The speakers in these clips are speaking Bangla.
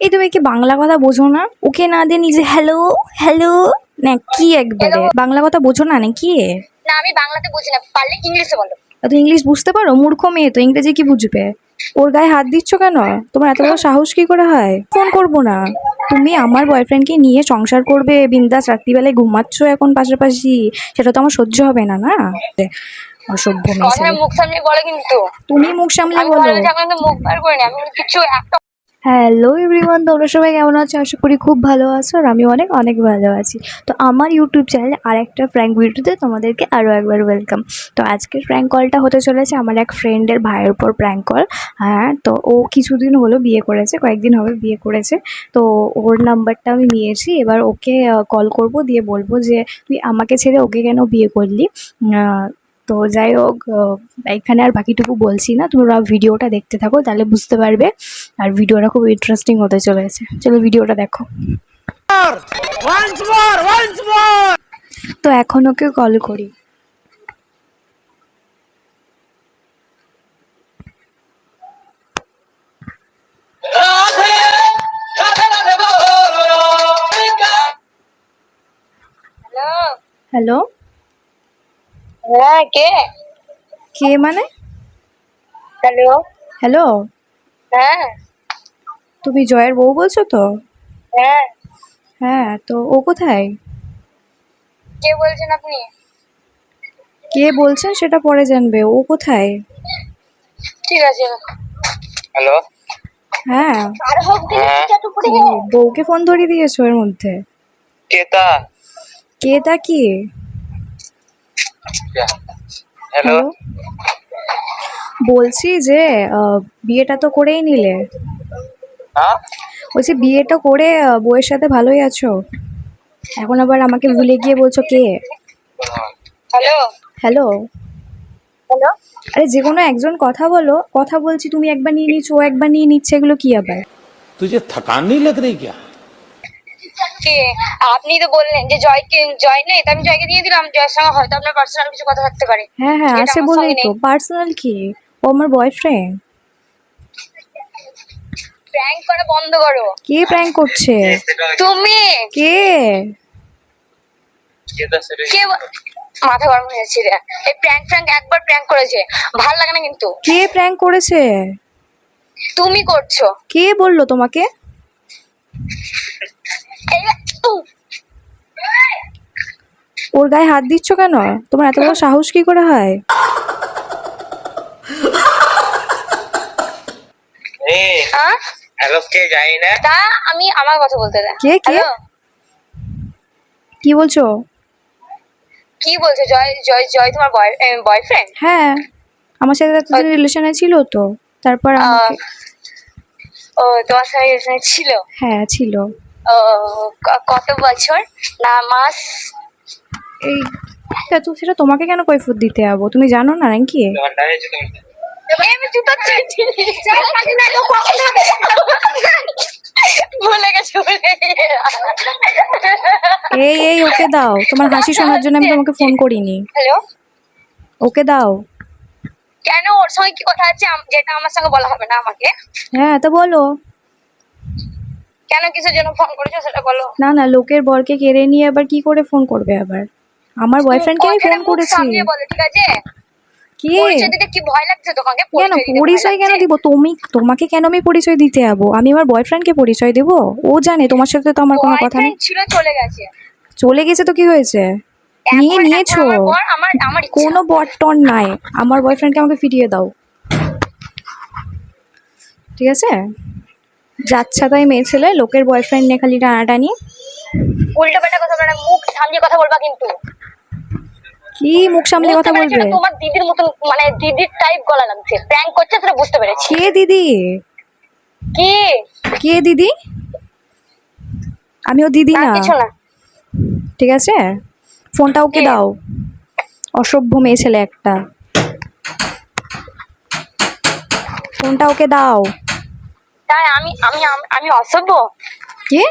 এই তুমি কি বাংলা কথা বোঝো না? ওকে না দিয়ে নিজে হ্যালো হ্যালো না কি একবারে বাংলা কথা বোঝো না নাকি? না আমি বাংলাতে বুঝি না, পারলে ইংলিশে বলো। তো ইংলিশ বুঝতে পারো? মূর্খ মেয়ে তো, ইংরেজি কি বুঝবে? ওর গায়ে হাত দিচ্ছ কেন? তোমার এত বড় সাহস কি করে হয়? ফোন করবো না। তুমি আমার বয়ফ্রেন্ডকে নিয়ে সংসার করবে, বিন্দাস রাত্রিবেলায় ঘুমাচ্ছ এখন পাশাপাশি, সেটা তো আমার সহ্য হবে না। না অসভ্য মেয়ে কথা ছেলে। মুখ সামনে বলে কিন্তু। তুমি মুখ সামলে আমি বলো। বলবো যে আপনাদের মুখ বার করিনি, আমি কিছু একটা। হ্যালো এভরিওয়ান, তোমরা সবাই কেমন আছো? আশা করি খুব ভালো আছো, আর আমি অনেক অনেক ভালো আছি। তো আমার ইউটিউব চ্যানেলে আর একটা প্র্যাঙ্ক ভিডিওতে তোমাদেরকে আরও একবার ওয়েলকাম। তো আজকের প্র্যাঙ্ক কলটা হতে চলেছে আমার এক ফ্রেন্ডের ভাইয়ের উপর প্র্যাঙ্ক কল। হ্যাঁ, তো ও কিছুদিন হলো বিয়ে করেছে, কয়েকদিন হবে বিয়ে করেছে। তো ওর নাম্বারটা আমি নিয়েছি, এবার ওকে কল করব, দিয়ে বলবো যে তুই আমাকে ছেড়ে ওকে কেন বিয়ে করলি। তো যাই হোক, এখানে আর বাকিটুকু বলছি না, তোমরা ভিডিওটা দেখতে থাকো তাহলে বুঝতে পারবে। আর ভিডিওটা খুব ইন্টারেস্টিং হতে চলেছে, চলো ভিডিওটা দেখো। তো এখন ওকে কল করি। হ্যালো। হ্যালো। হ্যাঁ, কে? কে মানে? হ্যালো। হ্যালো, হ্যাঁ। তুমি জয়ের বউ বলছো তো? হ্যাঁ। হ্যাঁ, তো ও কোথায়? কে বলছেন আপনি? কে বলছেন সেটা পরে জানবে, ও কোথায়? ঠিক আছে। হ্যালো। হ্যাঁ। আর হোক দিলে চাটু পড়ে ও, বউকে ফোন ধরিয়ে দিয়েছো এর মধ্যে? কেতা। কে তা কি? হ্যালো। হ্যালো, বলছি যে বিয়েটা তো করেই নিলে। হ্যাঁ। বলছি বিয়েটা করে বউয়ের সাথে ভালোই আছো, এখন আবার আমাকে ভুলে গিয়ে বলছো কে? হ্যালো। হ্যালো। হ্যালো। আরে যে কোনো একজন কথা বলো, কথা বলছি, তুমি একবার নিয়ে নিচ্ছ, ও একবার নিয়ে নিচ্ছে, এগুলো কি আবার? तुझे थकान नहीं लग रही क्या? কে? আপনি তো বললেন যে জয় নেই, তো আমি জয়কে দিয়ে দিলাম। জয়ের সঙ্গে হয়তো আপনার পার্সোনাল কিছু কথা থাকতে পারে। হ্যাঁ হ্যাঁ, যেটা আছে আমার বলেই সঙ্গে তো। নেই। পার্সোনাল কি? ও আমার বয়ফ্রেন্ড। প্র্যাঙ্ক করা বন্ধ করো। কে প্র্যাঙ্ক করছে? তুমি কে? কে মাথা গরম হয়েছে রে। এই প্র্যাঙ্ক একবার প্র্যাঙ্ক করেছে, ভাল লাগে না কিন্তু। কে প্র্যাঙ্ক করেছে? তুমি করছো। কে বললো তোমাকে? এই ওর গায়ে হাত দিচ্ছ কেন? তোমার এত বড় সাহস কি করে হয়? হ্যাঁ? হ্যালো, কে জানি না। তা আমি আমার কথা বলতে দে। কে কে? হ্যালো। কি বলছো? কি বলছো? জয় জয় জয় তোমার বয়ফ্রেন্ড? হ্যাঁ, আমার সাথে এতদিন রিলেশনে ছিল তো, তারপর আমাকে। ও তোমার সঙ্গে রিলেশনে ছিল? হ্যাঁ ছিল। ও কত বছর না মাস? এই, তা তো সেটা তোমাকে কেন কৈফিয়ত দিতে যাবো? তুমি জানো না নাকি? তোমারটা হয়েছে তোমারটা। আমি জুতো ভুলে গেছি এই এই, ওকে দাও, তোমার হাসি শোনার জন্য আমি তোমাকে ফোন করিনি। হ্যালো। ওকে দাও। কেন? ওর সঙ্গে কি কথা আছে যেটা আমার সঙ্গে বলা হবে না আমাকে? হ্যাঁ তো বলো। কেন, কিসের জন্য ফোন করেছো সেটা বলো। না না, লোকের বরকে কেড়ে নিয়ে আবার কি করে ফোন করবে আবার? আমার বয়ফ্রেন্ডকে আমি কথাটা ফোন মুখ করেছি। সামনে বলো, ঠিক আছে? কি? পরিচয় দিতে কি ভয় লাগছে তোমাকে? কেন পরিচয় কেন দিব? তোমাকে কেন আমি পরিচয় দিতে যাবো? আমি আমার বয়ফ্রেন্ডকে পরিচয় দেবো? ও জানে তোমার সাথে তো আমার কোনো কথা নেই। ছিল, চলে গেছে। চলে গেছে তো কি হয়েছে? নিয়ে এখন নিয়েছো। আমার বর, আমার ইচ্ছা। কোনো বটন নাই, আমার বয়ফ্রেন্ডকে আমাকে ফিরিয়ে দাও, ঠিক আছে? যাচ্ছা তাই মেয়ে ছেলে, লোকের বয়ফ্রেন্ড নিয়ে খালি টানাটানি। উল্টো পাল্টা কথা বলবে না, মুখ সামনে কথা বলবা কিন্তু। কি মুখ সামলে কথা বুঝতে পেরেছো? বলবে? এটা তোমার দিদির মতন, মানে দিদির টাইপ গলা লাগছে। প্র্যাঙ্ক করছে সেটা বুঝতে পেরেছি। কে দিদি? কি? কে দিদি? আমিও দিদি না না, কিছু না। ঠিক আছে? ফোনটা ওকে কে? দাও, অসভ্য মেয়ে ছেলে একটা। ফোনটা ওকে দাও। তাই আমি আমি আমি অসভ্য? কি?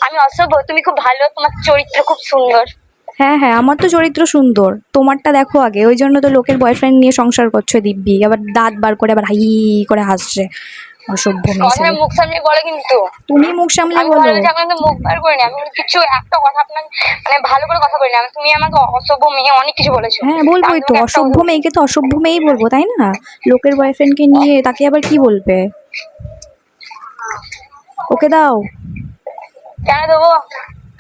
আমি অসভ্য? তুমি খুব ভালো, তোমার চরিত্র খুব সুন্দর। হ্যাঁ হ্যাঁ, আমার তো চরিত্র সুন্দর, তোমারটা দেখো আগে। ওই জন্য তো লোকের বয়ফ্রেন্ড নিয়ে সংসার করছো দিব্যি, আবার দাঁত বার করে আবার হাই করে হাসছে। অসভ্য মেয়ে কথা ছেলে। মুখ সামনে বলে কিন্তু। তুমি মুখ সামলে আমি বলো। ভালো বলছি, আপনাকে মুখ বার করিনি, আমি কিছু একটা কথা আপনার মানে ভালো করে কথা বলিনি। তুমি আমাকে অসভ্য মেয়ে অনেক কিছু বলেছো। হ্যাঁ আমি বলবোই তো, তোমাকে একটা কথা অসভ্য বলিনি। মেয়েকে তো অসভ্য মেয়েই বলবো, তাই না? লোকের বয়ফ্রেন্ডকে নিয়ে তাকে আবার কি বলবে? ওকে দাও। কেন দেবো?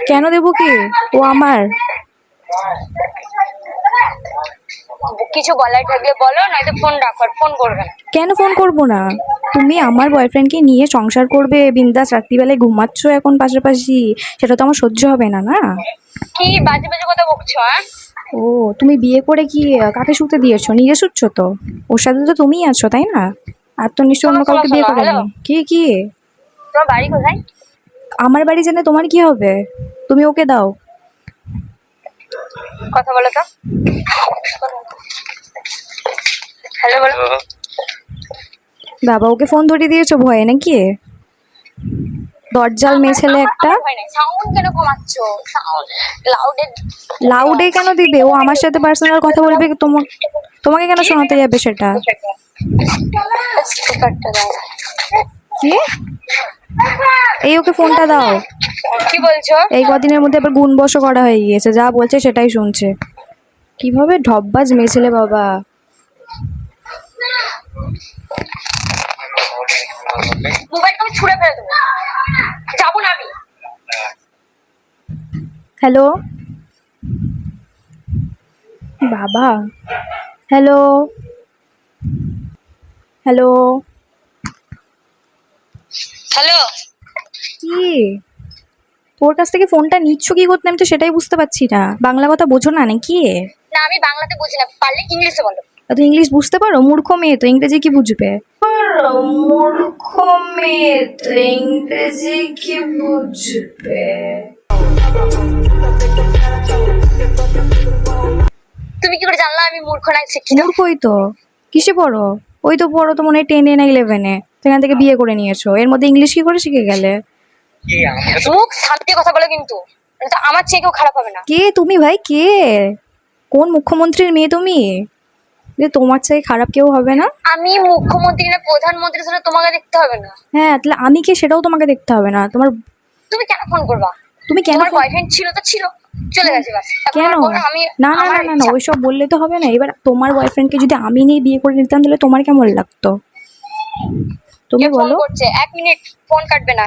কেন দেবো কি? ও আমার। কিছু বলার থাকলে বলো, নয়তো ফোন রাখো, আর ফোন করবে না। কেন ফোন করব না? তুমি আমার বয়ফ্রেন্ডকে নিয়ে সংসার করবে, বিন্দাস রাত্রিবেলায় ঘুমাচ্ছ এখন পাশাপাশি, সেটা তো আমার সহ্য হবে না, না? কি বাজে বাজে কথা বকছো? হ্যাঁ, ও, তুমি বিয়ে করে কি কাকে শুতে দিয়েছো? নিজে শুচ্ছো তো? ওর সাথে তো তুমিই আছো, তাই না? আর তো নিশ্চয়ই শোনো অন্য শোনো কাউকে বিয়ে শোনো, করে হ্যালো, নি। কি কি? তোমার বাড়ি কোথায়? আমার বাড়ি জেনে তোমার কি হবে? তুমি ওকে দাও। কথা বলো তো। হ্যালো বলো। হ্যালো। বাবা, ওকে ফোন ধরিয়ে দিয়েছো ভয়ে নাকি? দরজাল মেয়ে ছেলে একটা। সাউন্ড কেন কমাচ্ছো? সাউন্ড লাউডে। লাউডে কেন দিবে? ও আমার সাথে পার্সোনাল কথা বলবে, তোমাকে কেন শোনাতে যাবে সেটা? স্পিকারটা দাও। কি? এই ওকে ফোনটা দাও। কি বলছো? এই কদিনের মধ্যে আবার গুণবশ করা হয়ে গিয়েছে, যা বলছে সেটাই শুনছে। কিভাবে ঢপবাজ মেয়ে ছেলে বাবা। মোবাইলটা আমি ছুঁড়ে ফেলে দেবো, যাবো না আমি। হ্যালো বাবা। Hello hello. হ্যালো। কি? তোর কাছ থেকে ফোনটা নিচ্ছ কি করতে, আমি তো সেটাই বুঝতে পারছি না। বাংলা কথা বোঝো না নাকি? না আমি বাংলাতে বুঝি না, পারলে ইংলিশে বলো। তো ইংলিশ বুঝতে পারো? মূর্খ মেয়ে তো, ইংরেজি কি বুঝবে? মূর্খ মেয়ে তো, ইংরেজি কি বুঝবে? তুমি কি করে জানলা আমি মূর্খ না শিক্ষিত? মূর্খই তো। কিসে পড়ো? ওই তো পড়ো তো মনে হয় 10 না 11-এ, সেখান থেকে বিয়ে করে নিয়েছো, এর মধ্যে ইংলিশ কি করে শিখে গেলে? কি আমাকে তো মুখ সামনে কথা বলো কিন্তু, তো আমার চেয়ে কেউ খারাপ হবে না। কে তুমি ভাই? কে? কোন মুখ্যমন্ত্রীর মেয়ে তুমি যে তোমার চাই খারাপ কেউ হবে না? আমি মুখ্যমন্ত্রী না প্রধানমন্ত্রী, সেটা তোমাকে দেখতে হবে না। হ্যাঁ, তাহলে আমি কে সেটাও তোমাকে দেখতে হবে না তোমার। তুমি কেন ফোন করবা? তুমি কেন তোমার ফোন? বয়ফ্রেন্ড ছিল তো ছিল, চলে গেছে বাস। এখন কেন? আর বলো, আমি না না আমার না না না, ইচ্ছা। ওইসব বললে তো হবে না। এবার তোমার বয়ফ্রেন্ডকে যদি আমি নিয়ে বিয়ে করে নিতাম তাহলে তোমার কেমন লাগতো? তুমি কে ফোন বলো। করছে? 1 মিনিট, ফোন কাটবে না।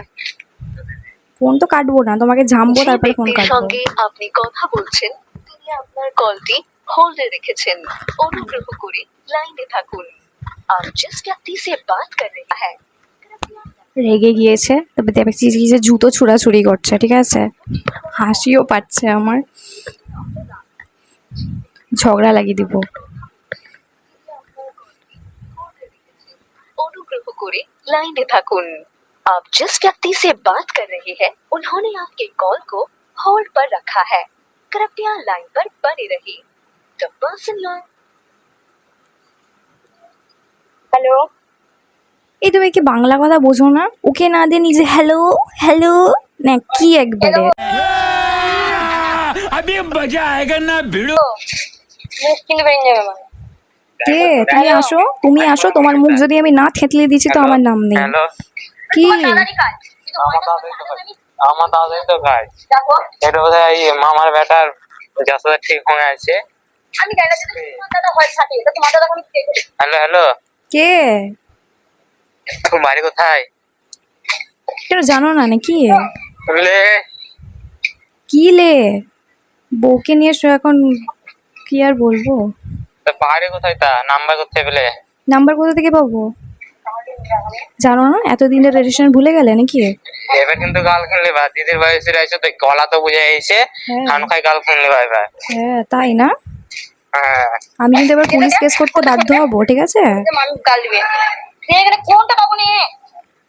ফোন তো কাটবো না, তোমাকে ঝামবো যে তারপরে ফোন ব্যক্তির কাটবো। সঙ্গে আপনি কথা বলছেন তিনি আপনার কলটি হোল্ডে রেখেছেন। অনুগ্রহ করে লাইনে থাকুন। आप जिस व्यक्ति से बात कर रहे हैं রেগে গিয়েছে, তবে দেখছি যে জুতো ছুড়াছুড়ি করছে, ঠিক আছে? হাসিও পাচ্ছে আমার। ঝগড়া লাগিয়ে দিব। অনুগ্রহ করে লাইনে থাকুন। आप जिस व्यक्ति से बात कर रहे हैं उन्होंने आपके कॉल को होल्ड पर रखा है। कृपया लाइन पर बने रहिए। The person you hello. এই তুমি কি বাংলা কথা বোঝো না? ওকে না দিয়ে নিজে হ্যালো হ্যালো না কি একবারে। अभी मजा आएगा ना भिड़ो। মুখ কিন্তু বেরিয়ে যাবে আমার। কে? তুমি আসো, তুমি আসো। তোমার মুখ যদি আমি না থেতলে দিচ্ছি তো আমার নাম নেই। হ্যালো। কি? তোমার দাদারই কাজ। কিন্তু আমার দাদাই তো কাজ। দেখো, এটা বোধহয় এই মামার বেটার যার সাথে ঠিক হয়ে আছে। আমি জানি না যদি তোমার দাদা হয় থাকে, তো তোমার দাদাকে আমি দেখে দেবো। হ্যালো হ্যালো, কে? তোমার বাড়ি কোথায়? কেন জানো না নাকি? লে কি লে? বউকে নিয়ে এসো এখন, কি আর বলবো। তা বাড়ি কোথায়? তা নাম্বার কোথায় পেলে? নাম্বার কোথা থেকে পাবো? জানো না? এতদিনের রিলেশন ভুলে গেলে নাকি? এবার কিন্তু গাল খেললে ভাই, দিদির বয়সে রয়েছে তো গলা তো বুঝে এসে হ্যাঁ। খান খাই গাল খেললে ভাই ভাই। হ্যাঁ তাই না? হ্যাঁ আমি কিন্তু এবার পুলিশ কেস করতে বাধ্য হবো, ঠিক আছে? মানুষ গাল দিবে। এখানে ফোনটা পাবো নি।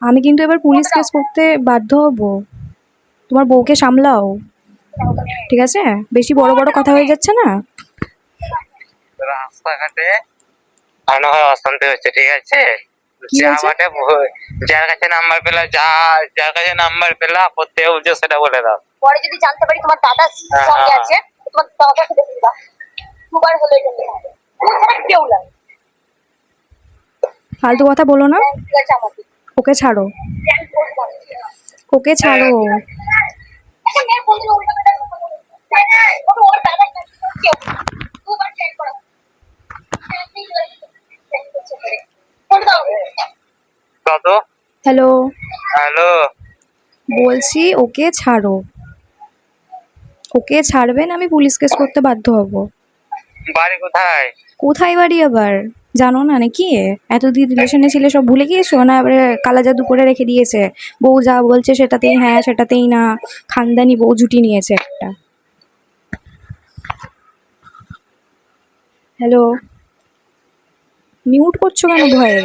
আমি কিন্তু এবার পুলিশ কেস করতে বাধ্য হব। তোমার বউকে সামলাও, ঠিক আছে? বেশি বড় বড় কথা হয়ে যাচ্ছে না? রাস্তাঘাটে মনে হয় অশান্তি হচ্ছে, ঠিক আছে? কি যা হয়েছে? বাটে যার কাছে নাম্বার পেলা, যার কাছে নাম্বার পেলা করতে বলছো সেটা বলে দাও। পরে যদি জানতে পারি তোমার দাদা সঙ্গে আছে, তোমার দাদাকে দেখে দিবা। দুবার হলো এটা নিয়ে। তুমি ছাড়া কেউ না। ফালতু কথা বলো না। ঠিক আছে আমাকে। ওকে ছাড়ো, ওকে ছাড়ো। কত? হ্যালো, হ্যালো, বলছি ওকে ছাড়ো। ওকে ছাড়বেন, আমি পুলিশ কেস করতে বাধ্য হব। বাড়ি কোথায়? কোথায় বাড়ি আবার? জানো না নাকি? এতদিন রিলেশনে ছিলে সব ভুলে গিয়েছো না? এবারে কালা জাদু করে রেখে দিয়েছে। বউ যা বলছে সেটাতেই হ্যাঁ, সেটাতেই না। খানদানি বউ জুটি নিয়েছে একটা। হ্যালো, মিউট করছো কেন ভয়ে?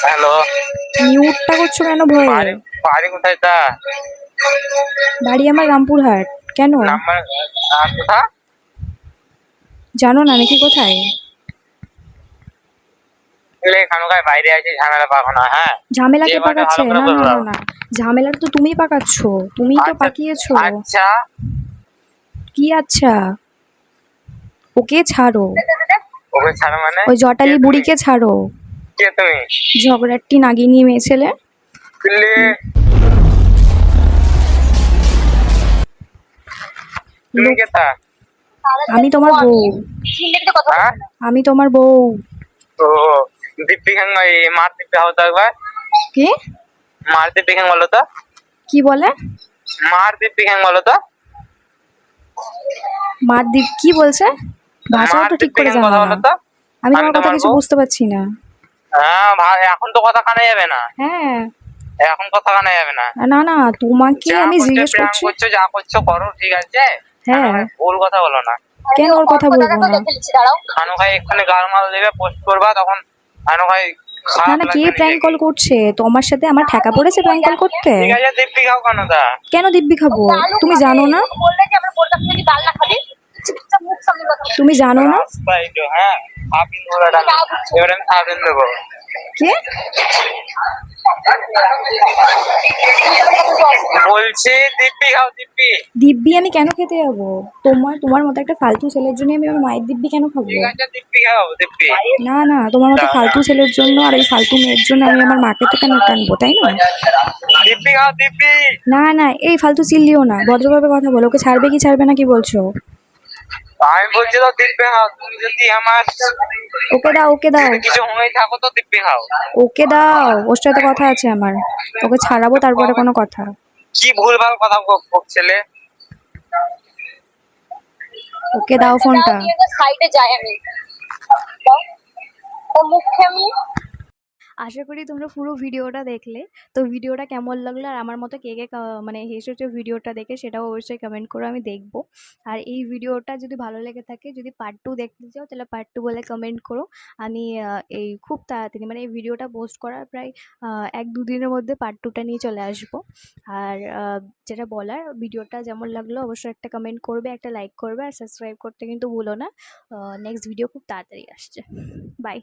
হ্যালো, মিউটটা করছো কেন ভয়ে? বাড়ি বাড়ি কোথায় তা? বাড়ি আমার রামপুরহাট। কেন? নাম্বার কোথা? জানো না নাকি কোথায়? খানুকায় বাইরে আছে, ঝামেলা পাবো না। হ্যাঁ, ঝামেলা যে কে বাড়িটা পাকাচ্ছে? ভালো করে না না বলবো। না না, ঝামেলাটা তো তুমি পাকাচ্ছ। তুমিই তো আচ্ছা, পাকিয়েছো। আচ্ছা, কি আচ্ছা? ওকে ছাড়ো, ওকে ছাড়ো মানে? ওই জটালি কে তুমি? বুড়িকে ছাড়ো। কে তুমি? ঝগড়াটি নাগিনী মেয়ে ছেলে। দিল্লি। তুমি কে তা? আমি তোমার বউ। হিন্দিতে কথা হ্যাঁ? বলবে না। আমি তোমার বউ। ও, দীপ্তি খান, মার দীপ্তি হও তো একবার। কে? মার দীপ্তি খান বলো তো। কি বলে? মার দীপ্তি খান বলো তো। মারদীপ কি বলছে? ভাষাও মার তো ঠিক দীপ্তি করে খান জানো কথা না। বলো তো। আমি আমি তোমার কথা তোমার কিছু বউ। বুঝতে পারছি না। হ্যাঁ ভাই, এখন তো কথা কানে যাবে না। হ্যাঁ। এখন কথা কানে যাবে না। না না, তোমাকে যা আমি করছো জিজ্ঞেস প্রেম করছি। করছো, যা করছো করো, ঠিক আছে। হ্যাঁ। খানু ভাই, ভুল কথা বলো না। কেন ওর কথা বলবো না? দেখে নিচ্ছি, দাঁড়াও। খানু ভাই এক্ষুনি গালমাল দেবে, পোস্ট করবা, তখন খানু ভাই না খারাপ না, কে লাগবে প্র্যাঙ্ক নিজেকে। কল করছে? তোমার সাথে আমার ঠেকা পড়েছে প্র্যাঙ্ক কল করতে? ঠিক আছে, দীপ্তি খাও কেন তা? কেন দিব্যি খাবো? তুমি জানো না? বললে যে আমরা বললাম যদি গাল না খাবি, চুপচাপ মুখ সামনে কথা বল। তুমি জানো না? রাস্তায় তো, হ্যাঁ, সাবিন ধরাটা না। এবারে আমি সাবিন দেবো। কে? বলছি দিব্যি খাও, দিব্যি। দিব্যি আমি কেন খেতে যাবো? তোমার মতো একটা ফালতু ছেলের জন্য আমি আমার মায়ের দিব্যি কেন খাবো? ঠিক আছে, দিব্যি খাও, দিব্যি। না না, তোমার মতো ফালতু ছেলের জন্য আর এই ফালতু মেয়ের জন্য আমি আমার মাকে তো কেন টানবো, তাই না? দিব্যি খাও, দিব্যি। না না, এই ফালতু চিল্লিও না, ভদ্রভাবে কথা বলো। ওকে ছাড়বে কি ছাড়বে না কি বলছো? আমি বলছি তো দিব্যি খাও, তুমি যদি আমার ওকে দাও, ওকে দাও, কিছু হয়ে থাকো তো দিব্যি খাও। ওকে দাও। ওর সাথে কথা আছে আমার। ওকে ছাড়াবো তারপরে কোনো কথা। কি ভুলভাল কথা ছেলে। ওকে দাও ফোনটা। সাইডে যাই আমি। দাও। ও মুখে আমি আশা করি তোমরা পুরো ভিডিওটা দেখলে। তো ভিডিওটা কেমন লাগলো আর আমার মতো কে কে মানে হেসেছো ভিডিওটা দেখে, সেটাও অবশ্যই কমেন্ট করো, আমি দেখবো। আর এই ভিডিওটা যদি ভালো লেগে থাকে, যদি পার্ট 2 দেখতে চাও তাহলে পার্ট 2 বলে কমেন্ট করো। আমি এই খুব তাড়াতাড়ি মানে এই ভিডিওটা পোস্ট করার প্রায় 1-2 দিনের মধ্যে পার্ট 2টা নিয়ে চলে আসবো। আর যেটা বলার, ভিডিওটা যেমন লাগলো অবশ্যই একটা কমেন্ট করবে, একটা লাইক করবে আর সাবস্ক্রাইব করতে কিন্তু ভুলো না। নেক্সট ভিডিও খুব তাড়াতাড়ি আসছে। বাই।